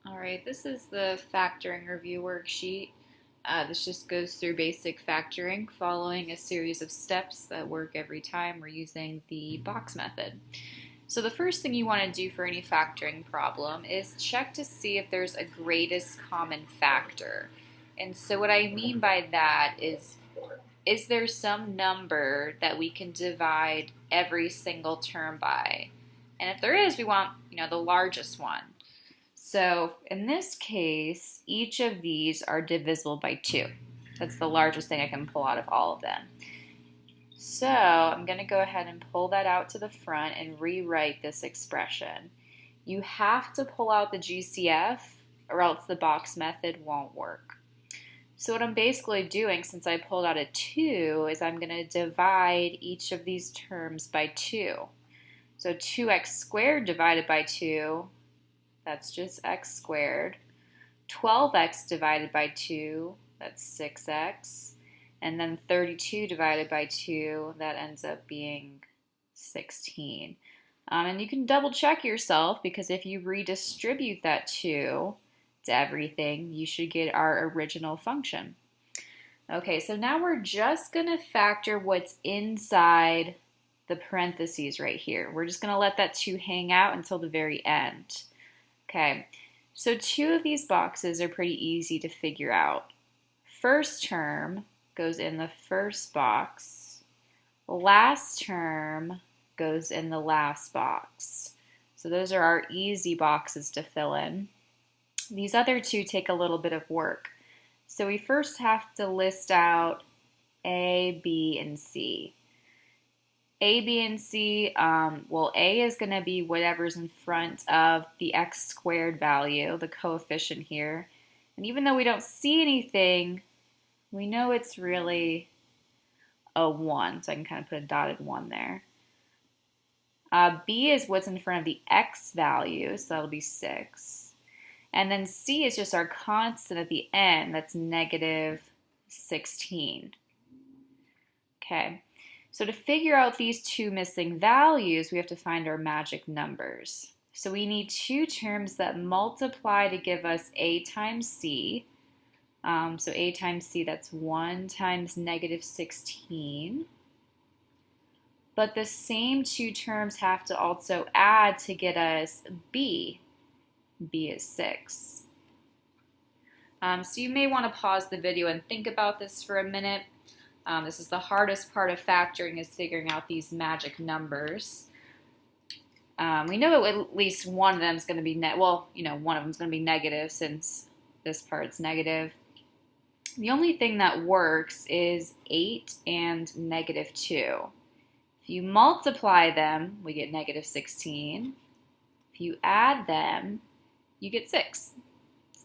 All right, this is the factoring review worksheet. This just goes through basic factoring following a series of steps that work every time we're using the box method. So the first thing you want to do for any factoring problem is check to see if there's a greatest common factor. And so what I mean by that is there some number that we can divide every single term by? And if there is, we want, the largest one. So in this case, each of these are divisible by 2. That's the largest thing I can pull out of all of them. So I'm going to go ahead and pull that out to the front and rewrite this expression. You have to pull out the GCF or else the box method won't work. So what I'm basically doing, since I pulled out a 2, is I'm going to divide each of these terms by 2. So 2x squared divided by 2, that's just x squared. 12x divided by 2, that's 6x. And then 32 divided by 2, that ends up being 16. And you can double check yourself, because if you redistribute that 2 to everything, you should get our original function. Okay, so now we're just going to factor what's inside the parentheses right here. We're just going to let that 2 hang out until the very end. Okay, so 2 of these boxes are pretty easy to figure out. First term goes in the first box. Last term goes in the last box. So those are our easy boxes to fill in. These other 2 take a little bit of work. So we first have to list out A, B, and C. A, B, and C, A is going to be whatever's in front of the x squared value, the coefficient here. And even though we don't see anything, we know it's really a 1, so I can kind of put a dotted 1 there. B is what's in front of the x value, so that'll be 6. And then C is just our constant at the end, that's negative 16. Okay. So to figure out these 2 missing values, we have to find our magic numbers. So we need 2 terms that multiply to give us A times C. So A times C, that's 1 times negative 16. But the same 2 terms have to also add to get us B. B is 6. So you may want to pause the video and think about this for a minute. This is the hardest part of factoring, is figuring out these magic numbers. We know at least one of them is going to be one of them is going to be negative, since this part's negative. The only thing that works is 8 and negative 2. If you multiply them, we get negative 16. If you add them, you get 6.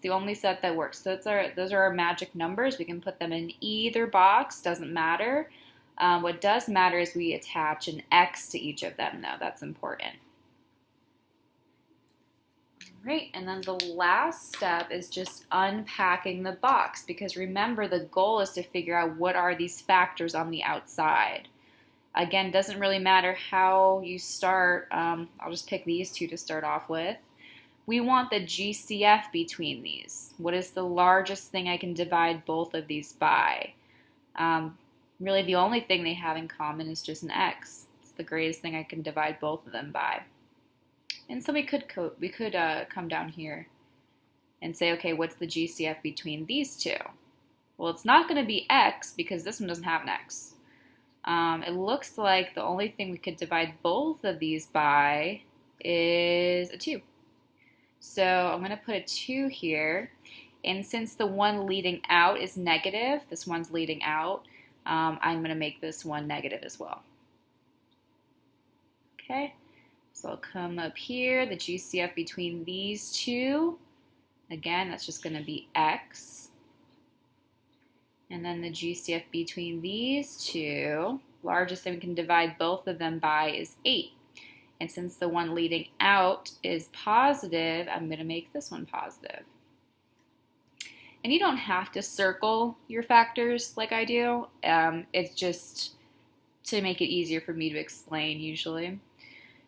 The only set that works. So those are our magic numbers. We can put them in either box, doesn't matter. What does matter is we attach an x to each of them, though. That's important. All right, and then the last step is just unpacking the box, because remember, the goal is to figure out what are these factors on the outside. Again, doesn't really matter how you start. I'll just pick these 2 to start off with. We want the GCF between these. What is the largest thing I can divide both of these by? Really, the only thing they have in common is just an x. It's the greatest thing I can divide both of them by. And so we could come down here and say, okay, what's the GCF between these 2? Well, it's not going to be x, because this one doesn't have an x. It looks like the only thing we could divide both of these by is a 2. So I'm going to put a 2 here, and since the one leading out is negative, this one's leading out, I'm going to make this one negative as well. Okay, so I'll come up here, the GCF between these 2, again, that's just going to be x. And then the GCF between these 2, largest thing we can divide both of them by is 8. And since the one leading out is positive, I'm going to make this one positive. And you don't have to circle your factors like I do. It's just to make it easier for me to explain usually.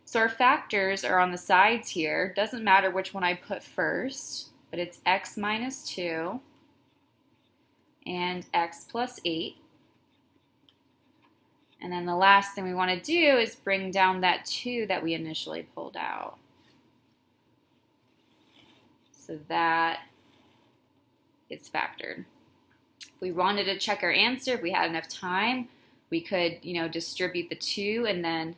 So our factors are on the sides here. Doesn't matter which one I put first. but it's x minus 2 and x plus 8. And then the last thing we want to do is bring down that 2 that we initially pulled out. So that is factored. If we wanted to check our answer, if we had enough time, we could, distribute the 2 and then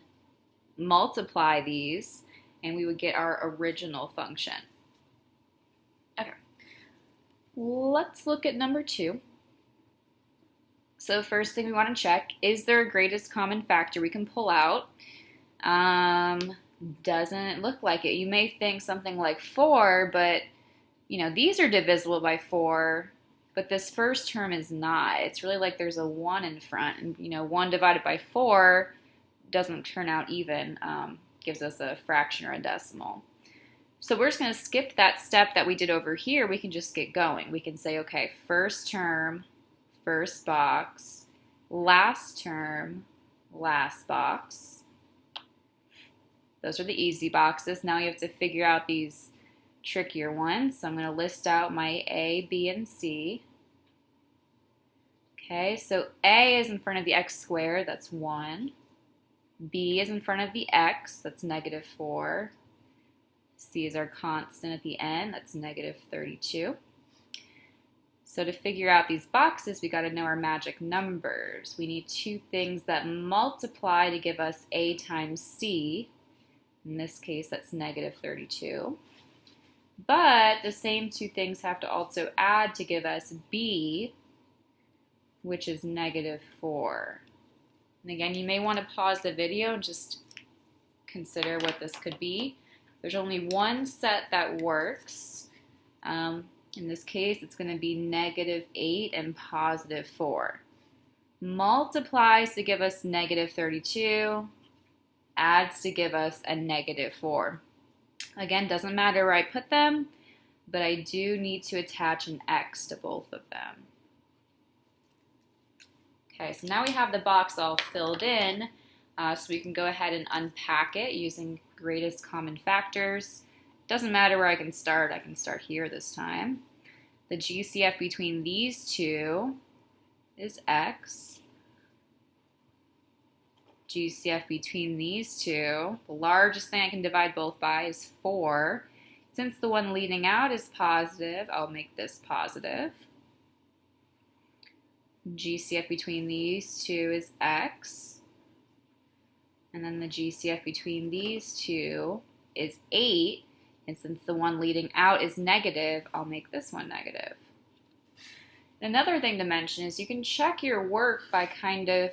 multiply these, and we would get our original function. Okay, let's look at number 2. So first thing we want to check, is there a greatest common factor we can pull out? Doesn't look like it. You may think something like 4, but these are divisible by 4, but this first term is not. It's really like there's a 1 in front, and 1 divided by 4 doesn't turn out even, gives us a fraction or a decimal. So we're just going to skip that step that we did over here. We can just get going. We can say, okay, first term, first box, last term, last box. Those are the easy boxes. Now you have to figure out these trickier ones. So I'm going to list out my A, B, and C. Okay, so A is in front of the x squared, that's 1. B is in front of the x, that's negative 4. C is our constant at the end, that's negative 32. So to figure out these boxes, we got to know our magic numbers. We need 2 things that multiply to give us A times C. In this case, that's negative 32. But the same 2 things have to also add to give us B, which is negative 4. And again, you may want to pause the video and just consider what this could be. There's only one set that works. In this case, it's going to be negative 8 and positive 4. Multiplies to give us negative 32. Adds to give us a negative 4. Again, doesn't matter where I put them, but I do need to attach an x to both of them. Okay, so now we have the box all filled in, so we can go ahead and unpack it using greatest common factors. Doesn't matter where I can start here this time. The GCF between these 2 is x. GCF between these 2, the largest thing I can divide both by is 4. Since the one leading out is positive, I'll make this positive. GCF between these 2 is x. And then the GCF between these 2 is 8. And since the one leading out is negative, I'll make this one negative. Another thing to mention is you can check your work by kind of,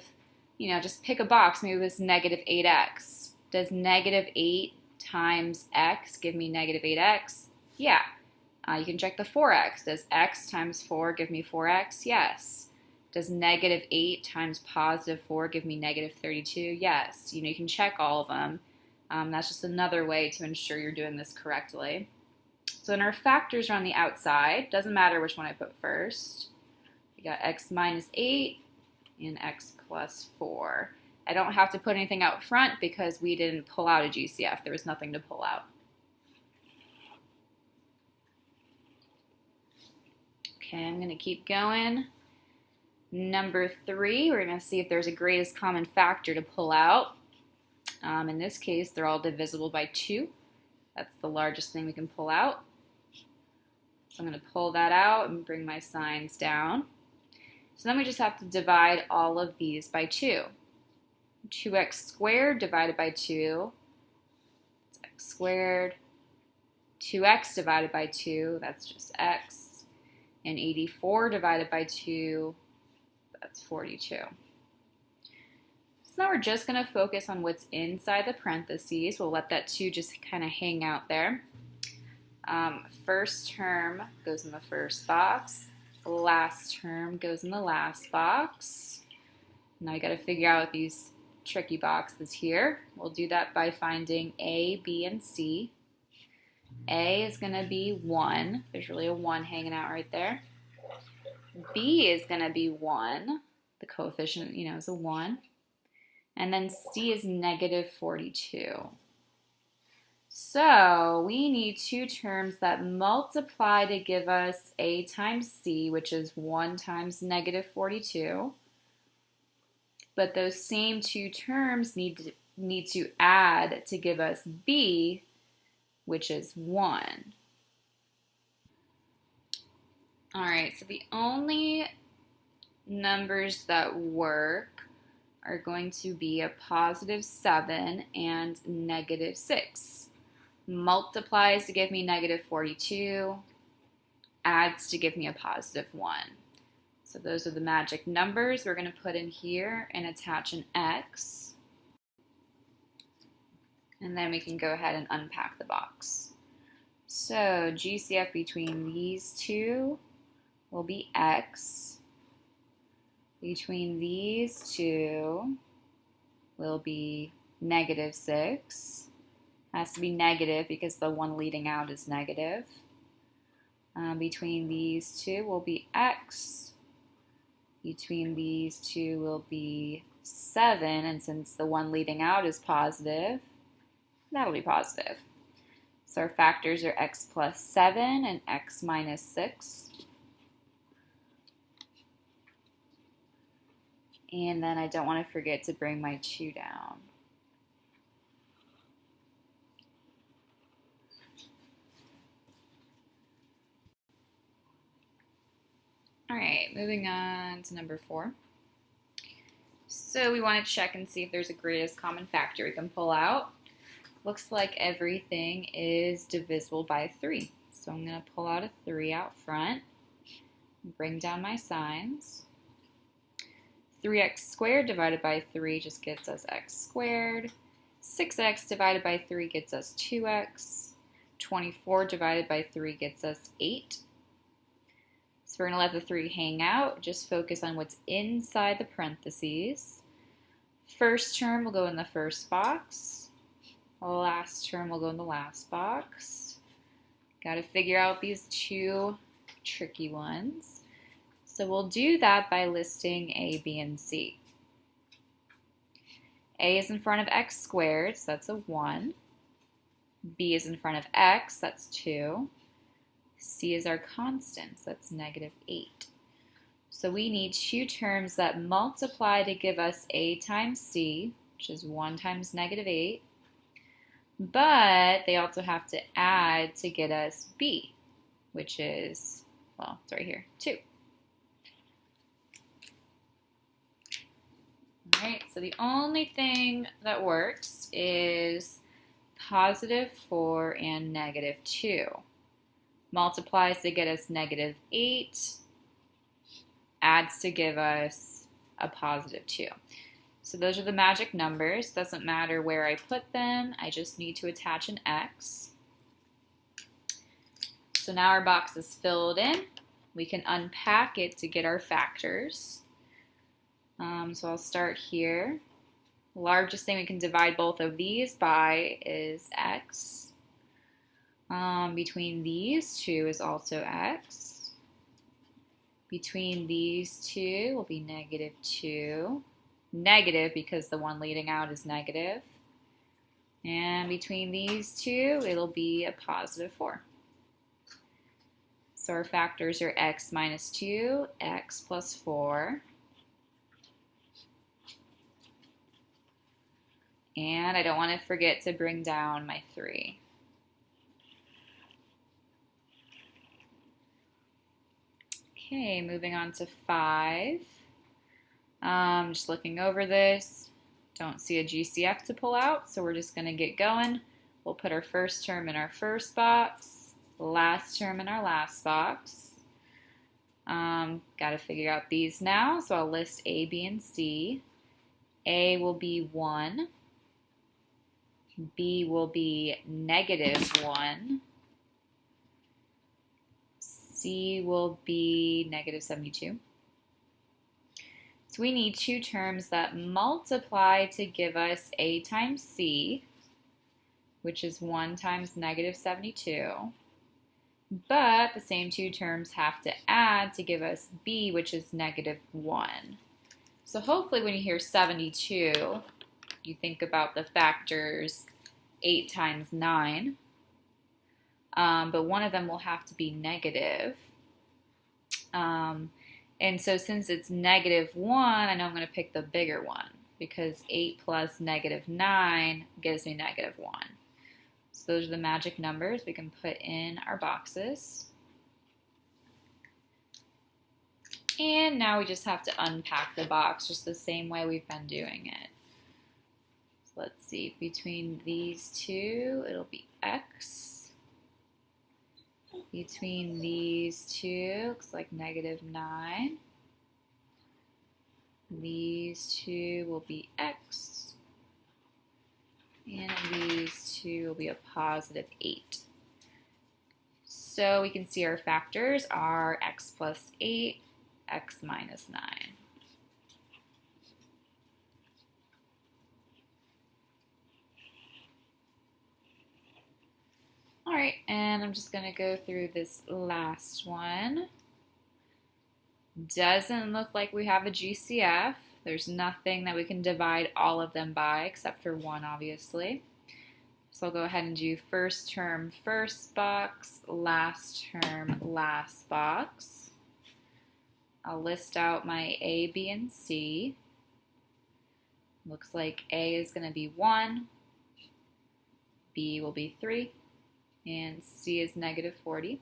just pick a box. Maybe this negative 8x. Does negative 8 times x give me negative 8x? Yeah. You can check the 4x. Does x times 4 give me 4x? Yes. Does negative 8 times positive 4 give me negative 32? Yes. You can check all of them. That's just another way to ensure you're doing this correctly. So in our factors are on the outside. Doesn't matter which one I put first. We got x minus 8 and x plus 4. I don't have to put anything out front because we didn't pull out a GCF. There was nothing to pull out. Okay, I'm going to keep going. Number 3, we're going to see if there's a greatest common factor to pull out. In this case, they're all divisible by 2. That's the largest thing we can pull out. So I'm going to pull that out and bring my signs down. So then we just have to divide all of these by 2. 2x squared divided by 2, that's x squared. 2x divided by 2, that's just x. And 84 divided by 2, that's 42. So now we're just going to focus on what's inside the parentheses. We'll let that 2 just kind of hang out there. First term goes in the first box. Last term goes in the last box. Now you got to figure out these tricky boxes here. We'll do that by finding A, B, and C. A is going to be 1. There's really a 1 hanging out right there. B is going to be 1. The coefficient, is a 1. And then C is negative 42. So we need two terms that multiply to give us a times c, which is 1 times negative 42. But those same two terms need to add to give us b, which is 1. All right, so the only numbers that work are going to be a positive 7 and negative 6. Multiplies to give me negative 42, adds to give me a positive 1. So those are the magic numbers we're going to put in here and attach an X. And then we can go ahead and unpack the box. So GCF between these two will be X. Between these two will be negative 6. Has to be negative because the one leading out is negative. Between these two will be X. Between these two will be 7, and since the one leading out is positive, that'll be positive. So our factors are X plus 7 and X minus 6. And then I don't want to forget to bring my 2 down. All right, moving on to number 4. So we want to check and see if there's a greatest common factor we can pull out. Looks like everything is divisible by 3. So I'm going to pull out a 3 out front, bring down my signs. 3x squared divided by 3 just gets us x squared. 6x divided by 3 gets us 2x. 24 divided by 3 gets us 8. So we're going to let the 3 hang out, just focus on what's inside the parentheses. First term will go in the first box. Last term will go in the last box. Got to figure out these two tricky ones. So we'll do that by listing A, B, and C. A is in front of x squared, so that's a 1. B is in front of x, that's 2. C is our constant, so that's negative 8. So we need two terms that multiply to give us A times C, which is 1 times negative 8. But they also have to add to get us B, which is, well, it's right here, 2. All right, so the only thing that works is positive 4 and negative 2. Multiplies to get us negative 8, adds to give us a positive 2. So those are the magic numbers. Doesn't matter where I put them, I just need to attach an X. So now our box is filled in. We can unpack it to get our factors. So I'll start here. The largest thing we can divide both of these by is X. Between these two is also X. Between these two will be negative 2. Negative because the one leading out is negative. And between these two, it'll be a positive 4. So our factors are X minus 2, X plus 4. And I don't want to forget to bring down my 3. Okay, moving on to 5. Just looking over this, don't see a GCF to pull out, so we're just going to get going. We'll put our first term in our first box, last term in our last box. Got to figure out these now, so I'll list A, B, and C. A will be 1. B will be negative 1. C will be negative 72. So we need two terms that multiply to give us A times C, which is 1 times negative 72. But the same two terms have to add to give us B, which is negative 1. So hopefully when you hear 72, you think about the factors 8 times 9, but one of them will have to be negative. And so since it's -1, I know I'm going to pick the bigger one because 8 plus -9 gives me -1. So those are the magic numbers we can put in our boxes. And now we just have to unpack the box just the same way we've been doing it. So let's see, between these two, it'll be X. Between these two, looks like -9. These two will be X. And these two will be a +8. So we can see our factors are X plus 8, X minus 9. All right, and I'm just going to go through this last one. Doesn't look like we have a GCF. There's nothing that we can divide all of them by except for one, obviously. So I'll go ahead and do first term, first box, last term, last box. I'll list out my A, B, and C. Looks like A is going to be 1, B will be 3, and C is -40.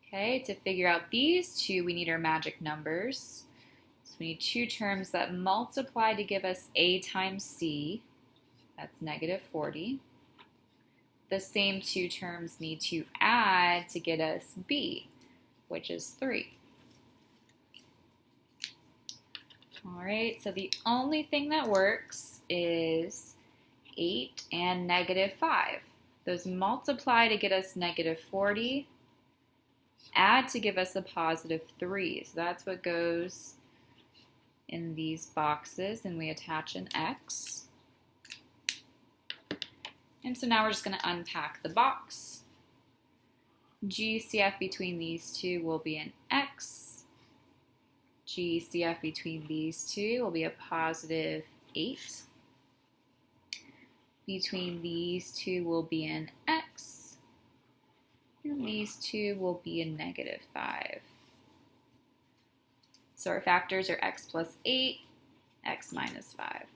Okay, to figure out these two, we need our magic numbers. So we need two terms that multiply to give us A times C. That's -40. The same two terms need to add to get us B, which is 3. All right, so the only thing that works is 8 and -5. Those multiply to get us -40, add to give us a +3. So that's what goes in these boxes, and we attach an X. And so now we're just going to unpack the box. GCF between these two will be an X. GCF between these two will be a +8. Between these two will be an X. And these two will be a -5. So our factors are X plus 8, X minus 5.